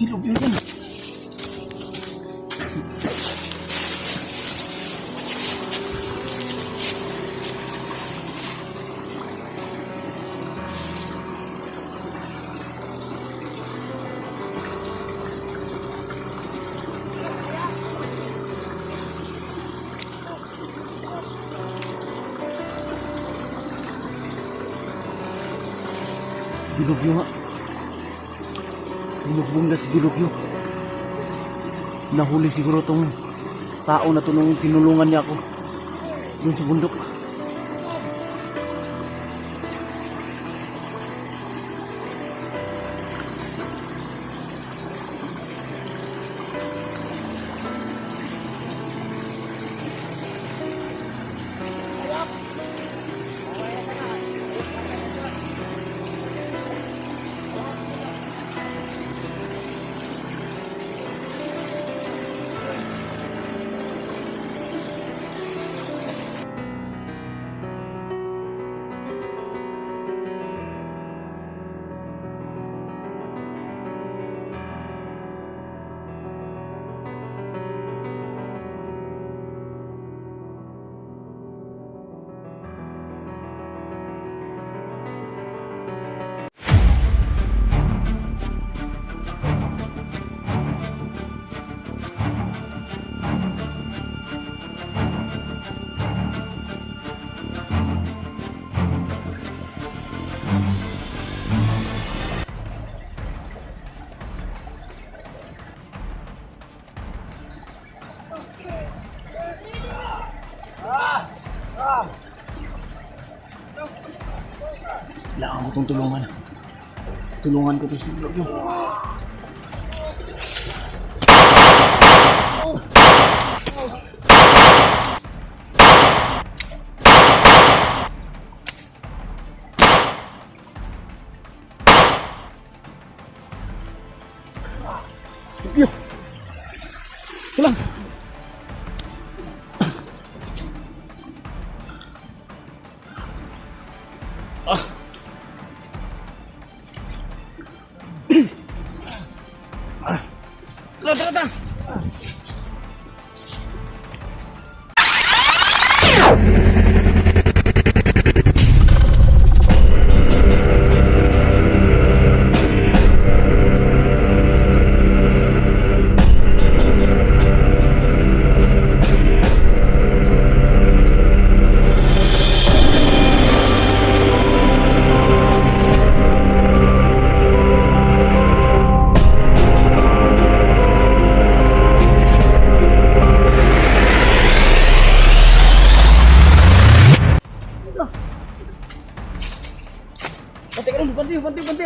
Dilubyo yan. Dilubyo nga. Binugbong na si Dilubyo. Nahuli siguro tong tao na to nung tinulungan niya ako dun sa bundok. Kailangan ko itong tulungan. Tulungan ko ito si Dilubyo. Dilubyo! Tulang! Tara!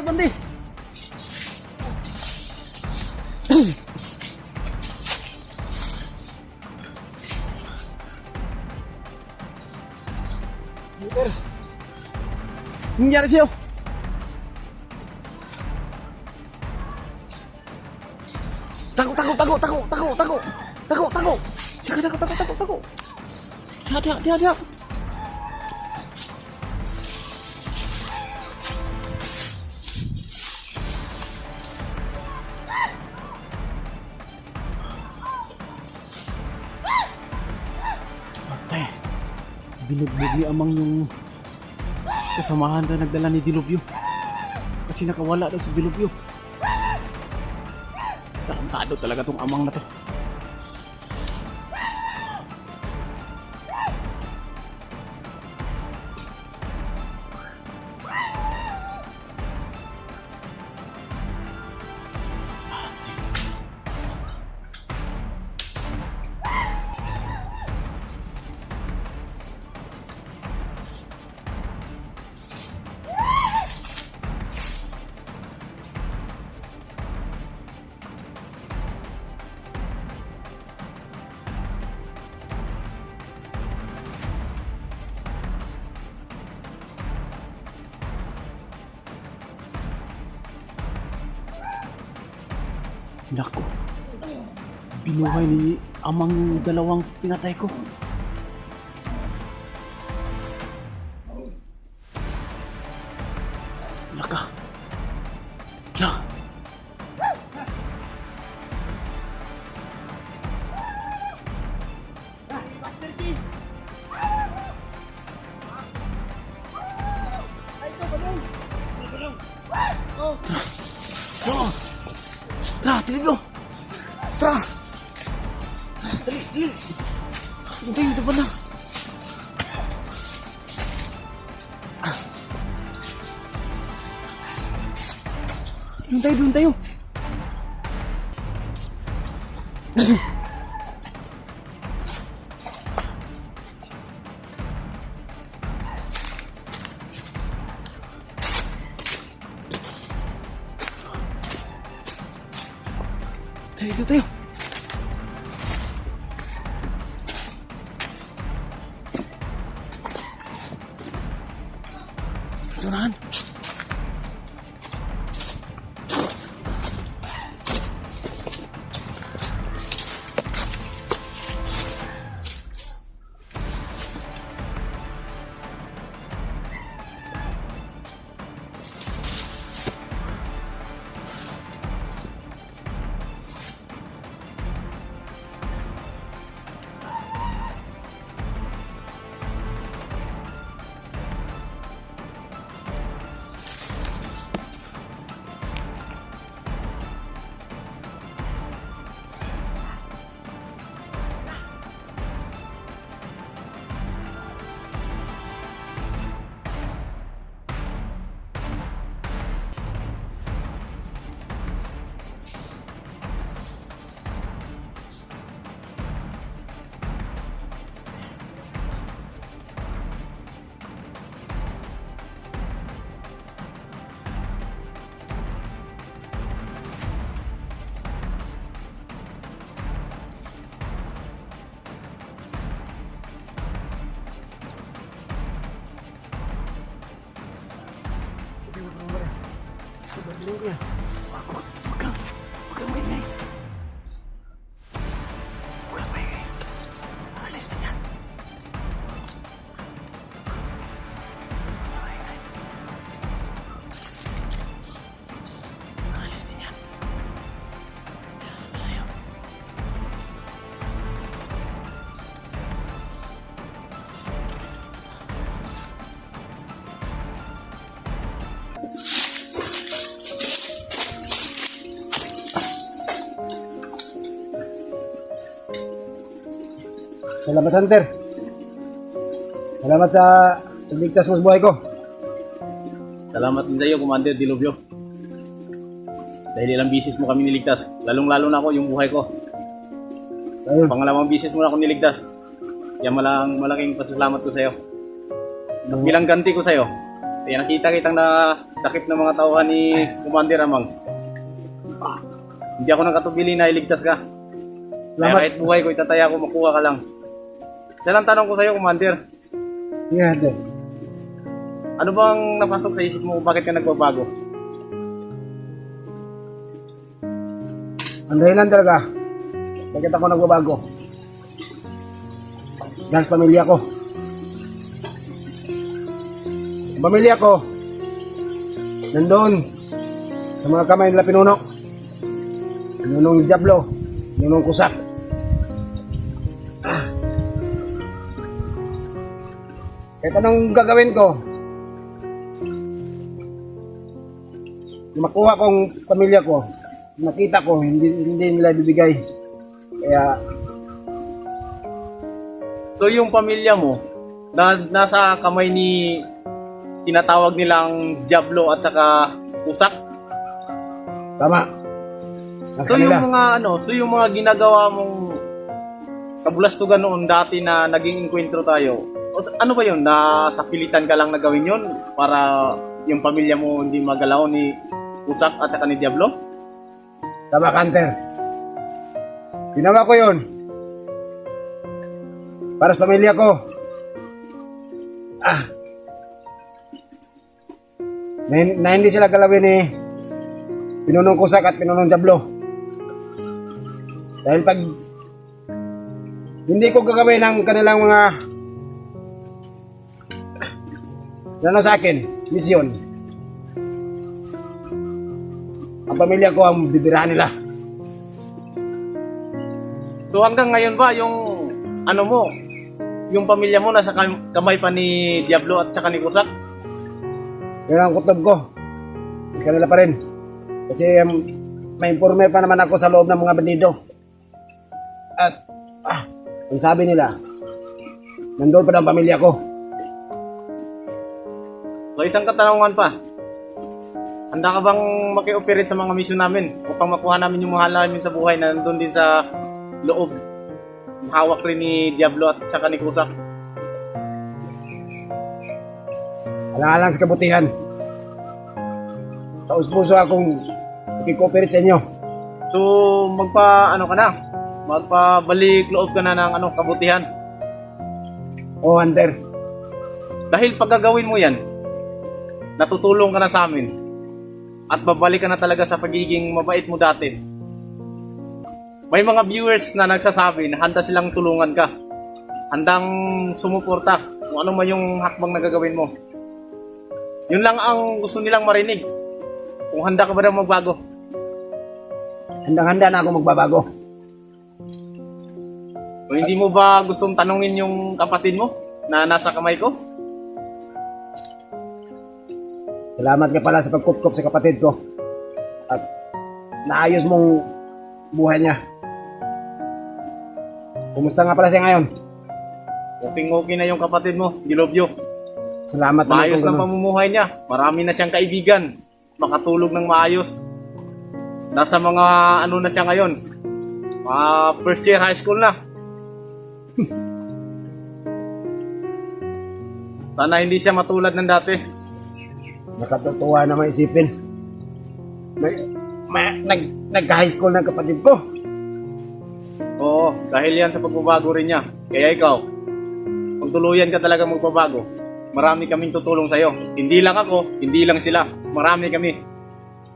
Banti! Nangyari sa'yo? Tago! Hati! Binugbog ni Amang yung kasamahan na nagdala ni Dilubyo. Kasi nakawala daw si Dilubyo. Tarantado talaga tong Amang na to. Naku, binuhay ni Amang yung dalawang pinatay ko. Naka. Oo. Tara, Dilubyo. Tara. Dali, dali. Hintay, ito pa na. Doon tayo. Dito tayo. Turahan. Huwag kang maingay. Alis din yan. Alis din yan. Kaya sa malayo. Salamat, Hunter. Salamat sa pagligtas mo sa buhay ko. Salamat din sa'yo, Commander Dilubyo. Dahil ilang bisis mo kami niligtas. Lalong-lalo na ako yung buhay ko. Ayun. Pangalawang bisis mo na ako niligtas. Kaya malaking pasasalamat ko sa'yo. At bilang ganti ko sa'yo, kaya nakita kitang takip ng mga tauhan ni Commander Amang. Hindi ako nakatubili na iligtas ka. Kaya Salamat. kahit buhay ko itataya ko, makuha ka lang. Isa lang tanong ko sa'yo, Commander. Sige, Hunter. Ano bang napasok sa isip mo? Bakit ka nagbabago? Ang dahilan talaga, bakit ako nagbabago? Dahil sa pamilya ko. Ang pamilya ko, nandoon sa mga kamay nila pinuno. Pinunong Diablo, pinunong Kusak. Kahit anong gagawin ko, makuha kong pamilya ko, nakita ko, hindi nila bibigay. Kaya, So yung pamilya mo, nasa kamay ni tinatawag nilang Diablo at saka Kusak? tama. Nasa So yung kanila. mga yung mga ginagawa mong kabulastugan noon dati na naging enkwentro tayo. Ano ba yun? Nasa pilitan ka lang na gawin yun para yung pamilya mo hindi magalaw ni Kusak at saka ni Diablo? Tama, Hunter. Ginawa ko yun. Para sa pamilya ko. Na hindi sila galawin ni Pinunong Kusak at Pinunong Diablo. Dahil pag hindi ko gagawin ang kanilang mga sa akin, misyon, ang pamilya ko ang bibirahan nila. So hanggang ngayon ba yung yung pamilya mo nasa kamay pa ni Diablo at saka ni Kusak? Yun ang kutob ko. Sa kanila pa rin. Kasi may informe pa naman ako sa loob ng mga bandido. At ang sabi nila, nandun pa ng pamilya ko. So isang katanungan pa. Handa ka bang maki-operate sa mga mission namin upang makuha namin yung mahal namin sa buhay na nandun din sa loob? Hawak rin ni Diablo at saka ni Kusa. Alang-alang sa kabutihan. Taus-puso akong i-cooperate sa inyo. So magpabalik loob ka na ng kabutihan. O Hunter, Dahil pag gagawin mo yan, natutulong ka na sa amin at babalik ka na talaga sa pagiging mabait mo dati. May mga viewers na nagsasabi na handa silang tulungan ka, handang sumuporta kung ano man yung hakbang na gagawin mo. Yun lang ang gusto nilang marinig. Kung handa ka ba daw magbago? handang-handa na ako magbabago. O hindi mo ba gustong tanungin yung kapatid mo na nasa kamay ko? Salamat ka pala sa pagkupkop sa kapatid ko. At naayos mong buhay niya. Kumusta nga pala siya ngayon? Okay na yung kapatid mo, Dilobyo. Salamat naman Maayos kung ng ganun. pamumuhay niya. Marami na siyang kaibigan. Makatulog ng maayos. Nasa mga na siya ngayon. Mga first year high school na. Sana hindi siya matulad ng dati. Nakatutuwa na maisipin. Nagka-high school ng kapatid ko. Oo, dahil yan sa pagbabago rin niya. Kaya ikaw, kung tuluyan ka talaga magbabago, marami kaming tutulong sa'yo. Hindi lang ako, hindi lang sila. Marami kami.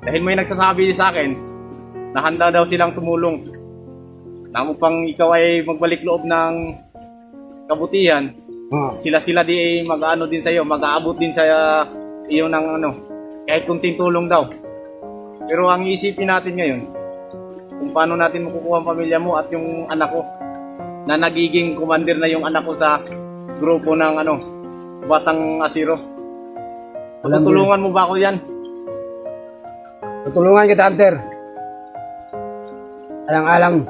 Dahil may nagsasabi sa akin na handa daw silang tumulong. Nang upang ikaw ay magbalik loob ng kabutihan, sila di mag-ano din sa'yo, mag-aabot din sa iyo ng kahit kunting tulong daw. Pero ang iisipin natin ngayon, kung paano natin makukuha ang pamilya mo at yung anak ko, na nagiging commander na yung anak ko sa grupo ng Batang Asiro. Tutulungan mo ba ako yan? Tutulungan kita, Hunter. Alang-alang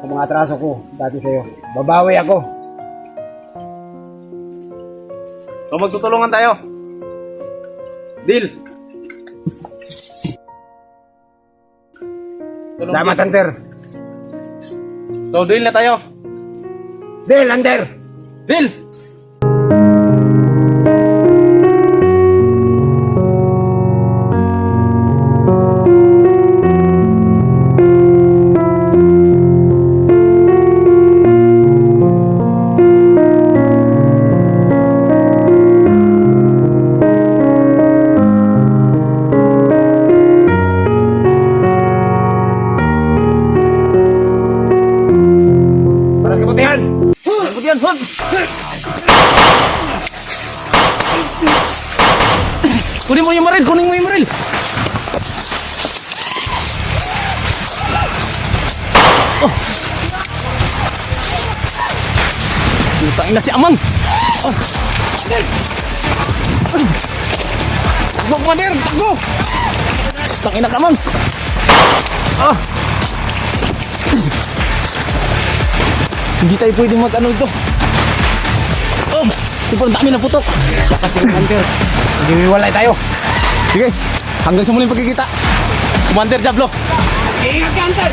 sa mga atraso ko dati sa'yo. Babawi ako. So magtutulungan tayo. Deal. Salamat, Hunter. So deal na tayo. Del, Hunter! Deal! Para sa kabutihan! Kabutihan, hug! Kunin mo yung maril! Kunin mo yung maril! Oh! Putang ina si Amang! Oh! Takbo, Commander! Takbo! Putang ina ka, Amang! Ah! Hindi tayo pwedeng mag-ano ito. Oh! Sobrang dami na putok. Sakat si Hunter. Hindi tayo. Sige, hanggang sa muling pagkikita. Commander Diablo. Ingat ka, Hunter!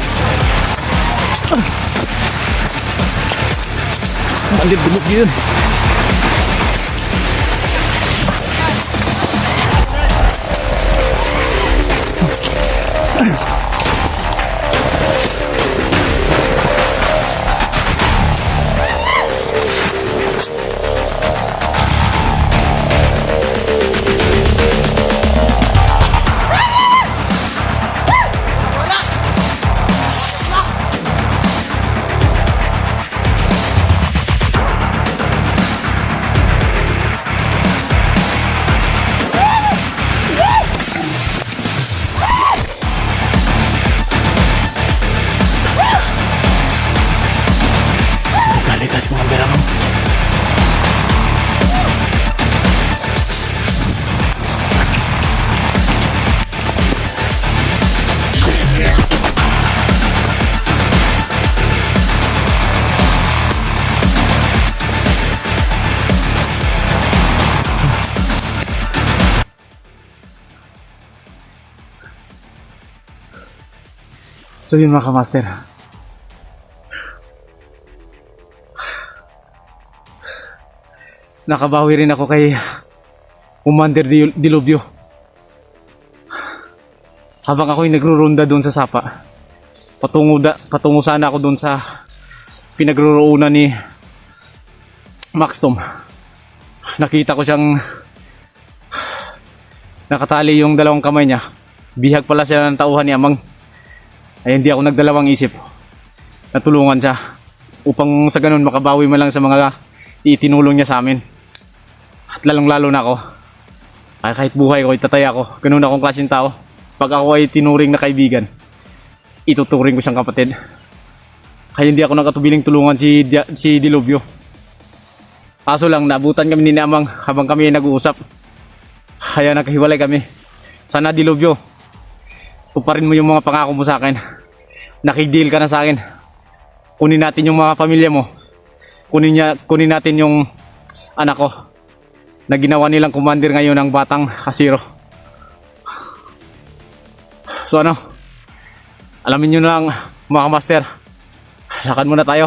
Commander, bumuk yun. So yun mga kamaster. Nakabawi rin ako kay Commander Dilobio. Habang ako'y nagrurunda doon sa sapa, patungo sana ako doon sa pinagruroonan ni Maxtom. Nakita ko siyang nakatali yung dalawang kamay niya. Bihag pala siya ng tauhan ni Amang. Ay hindi ako nagdalawang isip. Natulungan siya upang sa ganun makabawi man lang sa mga itinulong niya sa amin. At lalong lalo na ako. Ay kahit buhay ko, itataya ko. Ganun akong klaseng tao. Pag ako ay tinuring na kaibigan, ituturing ko siyang kapatid. Kaya hindi ako nakatubiling tulungan si Dilobio. Kaso lang, naabutan kami ni Amang habang kami ay nag-uusap. Kaya naghiwalay kami. Sana Dilobio, tuparin mo yung mga pangako mo sa akin. Nakig-deal ka na sa akin. Kunin natin yung mga pamilya mo. Kunin natin yung anak ko na ginawa nilang commander ngayon ng batang kasiro. So ano, alamin nyo na lang mga master, lakad muna tayo.